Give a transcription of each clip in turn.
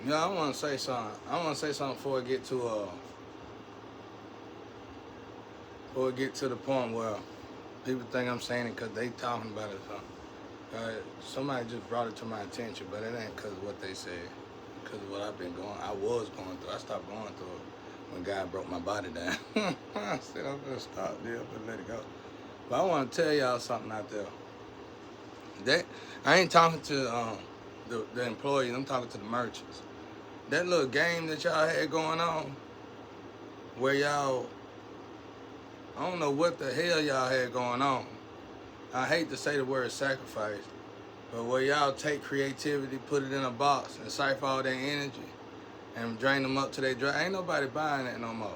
Yeah, I want to say something. I want to say something before it get to the point where people think I'm saying it because they talking about it or something. Somebody just brought it to my attention, but it ain't because of what they said. Because of what I was going through. I stopped going through it when God broke my body down. I said, I'm going to stop there, but let it go. But I want to tell y'all something out there. That I ain't talking to the employees, I'm talking to the merchants. That little game that y'all had going on, where y'all, I don't know what the hell y'all had going on. I hate to say the word sacrifice, but where y'all take creativity, put it in a box, and siphon all their energy, and drain them up to their dry. Ain't nobody buying that no more.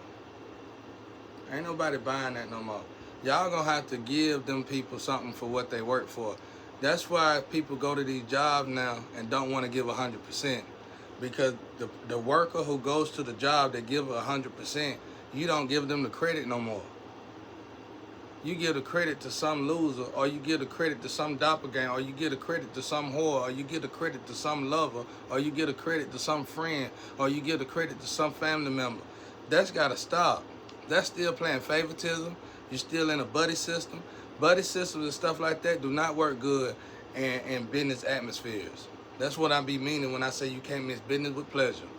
Ain't nobody buying that no more. Y'all gonna have to give them people something for what they work for. That's why people go to these jobs now and don't want to give 100%. Because the worker who goes to the job that give 100%, you don't give them the credit no more. You give the credit to some loser, or you give the credit to some doppelganger, or you give the credit to some whore, or you give the credit to some lover, or you give the credit to some friend, or you give the credit to some family member. That's gotta stop. That's still playing favoritism. You're still in a buddy system. Buddy systems and stuff like that do not work good in business atmospheres. That's what I be meaning when I say you can't mix business with pleasure.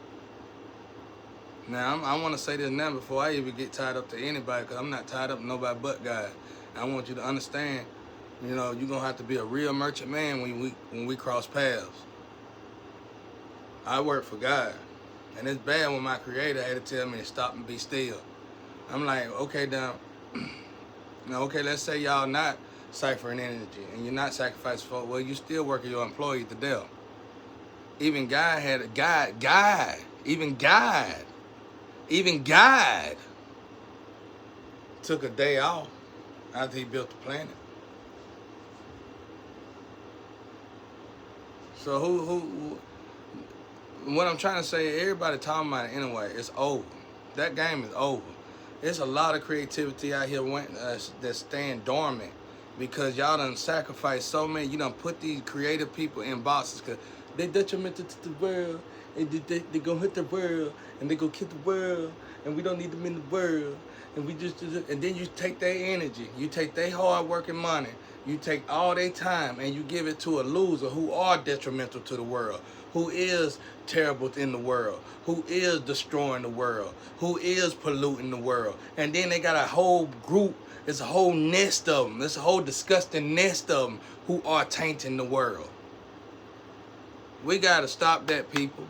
Now, I want to say this now before I even get tied up to anybody, because I'm not tied up to nobody but God. I want you to understand, you're going to have to be a real merchant man when we cross paths. I work for God, and it's bad when my creator had to tell me to stop and be still. I'm like, okay, now, okay, let's say y'all not ciphering energy, and you're not sacrificing for, well, you still working your employee to death. Even God had a even God took a day off after he built the planet. So what I'm trying to say, everybody talking about it anyway, it's over. That game is over. There's a lot of creativity out here that's staying dormant because y'all done sacrificed so many. You done put these creative people in boxes because they detrimental to the world, and they gonna hurt the world, and they gonna kill the world, and we don't need them in the world, and and then you take their energy, you take their hard working money, you take all their time, and you give it to a loser who are detrimental to the world, who is terrible in the world, who is destroying the world, who is polluting the world, and then they got a whole group. It's a whole nest of them. It's a whole disgusting nest of them who are tainting the world. We got to stop that, people.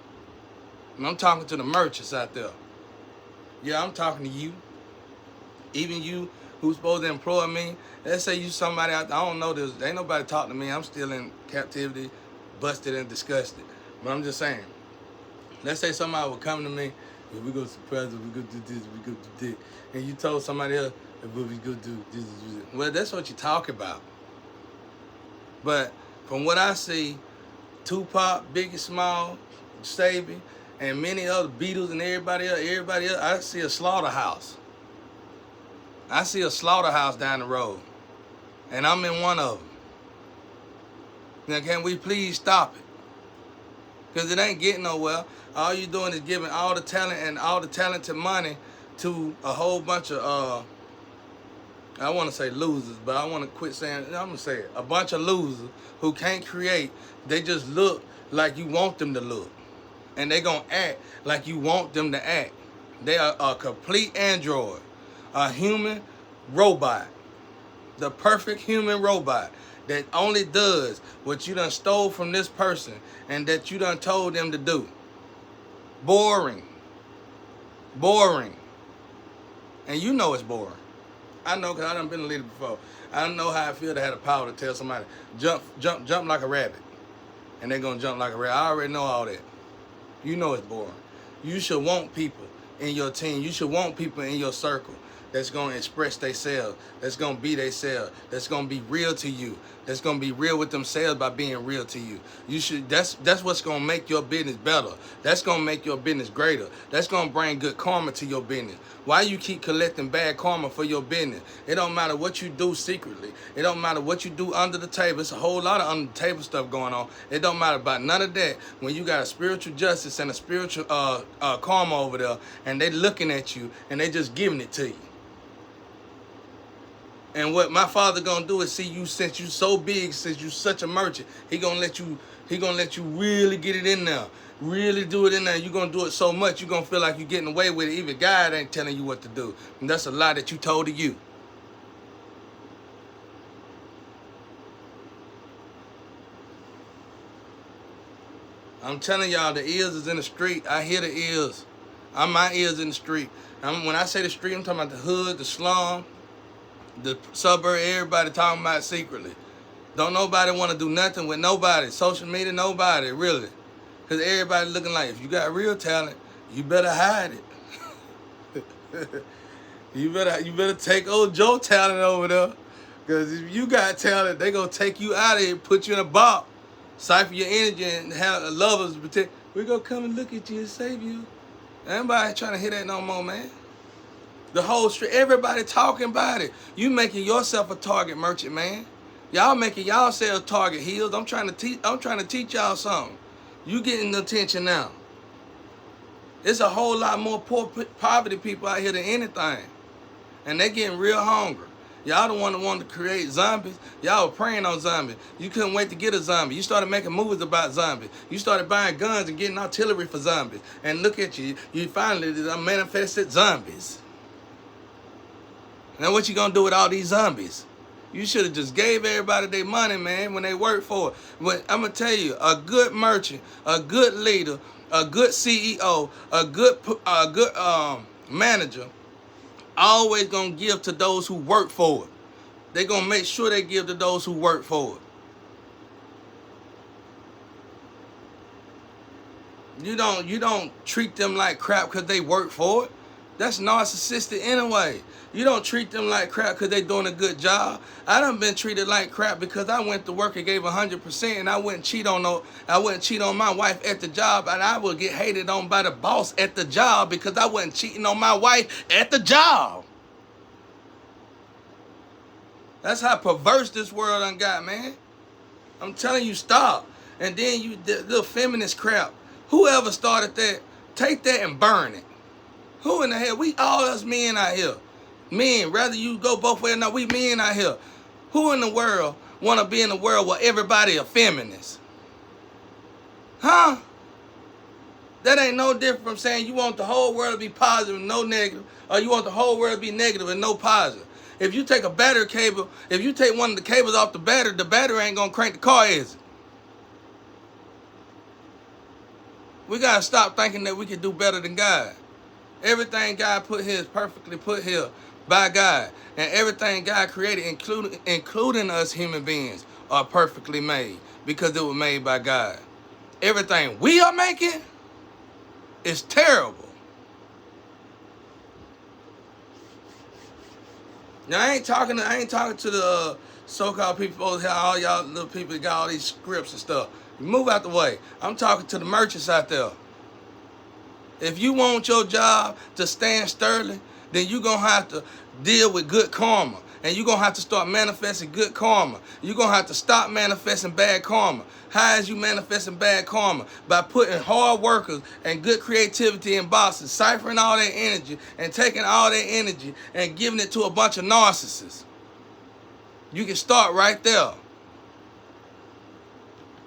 And I'm talking to the merchants out there. Yeah, I'm talking to you. Even you who's supposed to employ me. Let's say you somebody out there, I don't know this. Ain't nobody talking to me. I'm still in captivity, busted and disgusted. But I'm just saying. Let's say somebody would come to me, yeah, we go surprise, we go do this, we go do that. And you told somebody else, we go do this. Well, that's what you talk about. But from what I see, Tupac, Biggie Small, Sabi, and many other Beatles and everybody else, I see a slaughterhouse. I see a slaughterhouse down the road. And I'm in one of them. Now, can we please stop it? Because it ain't getting nowhere. All you doing is giving all the talent and all the talented money to a whole bunch of, I want to say losers, but I want to quit saying, I'm going to say it, a bunch of losers who can't create. They just look like you want them to look. And they going to act like you want them to act. They are a complete android, a human robot, the perfect human robot that only does what you done stole from this person and that you done told them to do. Boring. Boring. And you know it's boring. I know because I done been a leader before. I don't know how I feel to have the power to tell somebody, jump like a rabbit. And they're going to jump like a rabbit. I already know all that. You know it's boring. You should want people in your team. You should want people in your circle. that's going to express themselves, that's going to be themselves, that's going to be real to you, that's going to be real with themselves by being real to you. That's what's going to make your business better. That's going to make your business greater. That's going to bring good karma to your business. Why you keep collecting bad karma for your business? It don't matter what you do secretly. It don't matter what you do under the table. It's a whole lot of under the table stuff going on. It don't matter about none of that. When you got a spiritual justice and a spiritual karma over there, and they looking at you and they just giving it to you. And what my father gonna do is see you, since you so big, since you such a merchant, he gonna let you really get it in there. Really do it in there. You're gonna do it so much, you're gonna feel like you're getting away with it. Even God ain't telling you what to do. And that's a lie that you told to you. I'm telling y'all, the ears is in the street. I hear the ears. My ears in the street. When I say the street, I'm talking about the hood, the slum, the suburb, everybody talking about it secretly. Don't nobody want to do nothing with nobody. Social media, nobody, really. Because everybody looking like, if you got real talent, you better hide it. you better take old Joe talent over there. Because if you got talent, they going to take you out of here, put you in a box, siphon your energy, and have lovers protect. We going to come and look at you and save you. Everybody trying to hear that no more, man. The whole street, everybody talking about it. You making yourself a target merchant, man. Y'all making y'allselves target heels. I'm trying to teach y'all something. You getting the attention now. There's a whole lot more poverty people out here than anything. And they getting real hungry. Y'all the one that wanted to create zombies. Y'all were preying on zombies. You couldn't wait to get a zombie. You started making movies about zombies. You started buying guns and getting artillery for zombies. And look at you. You finally manifested zombies. Now what you gonna do with all these zombies? You should have just gave everybody their money, man, when they work for it. But I'm gonna tell you, a good merchant, a good leader, a good CEO, a good manager, always gonna give to those who work for it. They gonna make sure they give to those who work for it. You don't treat them like crap because they work for it. That's narcissistic anyway. You don't treat them like crap because they doing a good job. I done been treated like crap because I went to work and gave 100%, and I wouldn't cheat on my wife at the job, and I would get hated on by the boss at the job because I wasn't cheating on my wife at the job. That's how perverse this world done got, man. I'm telling you, stop. And then the little feminist crap. Whoever started that, take that and burn it. Who in the hell? We all us men out here. Men, rather you go both ways or not, we men out here. Who in the world want to be in a world where everybody a feminist? Huh? That ain't no different from saying you want the whole world to be positive and no negative, or you want the whole world to be negative and no positive. If you take a battery cable, if you take one of the cables off the battery ain't going to crank the car, is it? We got to stop thinking that we can do better than God. Everything God put here is perfectly put here by God. And everything God created, including us human beings, are perfectly made because it was made by God. Everything we are making is terrible. Now, I ain't talking to the so-called people over here, all y'all little people that got all these scripts and stuff. Move out the way. I'm talking to the merchants out there. If you want your job to stand sturdy, then you're going to have to deal with good karma. And you're going to have to start manifesting good karma. You're going to have to stop manifesting bad karma. How is you manifesting bad karma? By putting hard workers and good creativity in boxes, ciphering all their energy and taking all their energy and giving it to a bunch of narcissists. You can start right there.